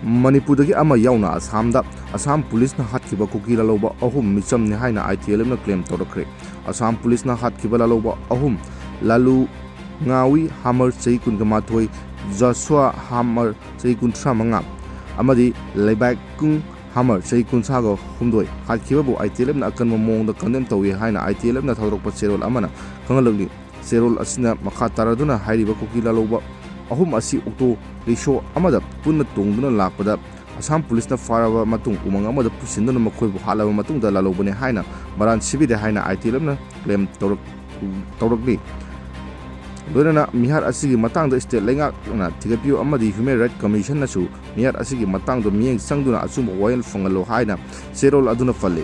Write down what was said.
Manipur dagi ama yaona Assam da Assam Police na hatkhiba kuki lalhouba ahum meechamni haina ITLF na claim taorakli. Assam Police na hatkhiba lalhouba ahum lalu ngawi hammer chei kunkamathoi Joshua hammer chei kunthra manga amadi leibak kung hammer chei kunthra go humdoi hatkhiba bu ITLF na akan mong da condemn tawi haina ITLF na thaurokpa cherol amana khangalagli cherol asina makha taraduna hairiba kuki lalhouba ahum asi ukto risho amada punna tungduna lakpada Assam Police na faraba matung umang amada pusinduna makhoibu halaba matung da lalhouba ne haina maran sibide haina ITLF na claim taorakli. Doina mihar asigi matang da state lenga na tigapio amadi Human Rights Commission na su mihar asigi matang do miyeng sangduna asum oil fangalo haina serol aduna falle.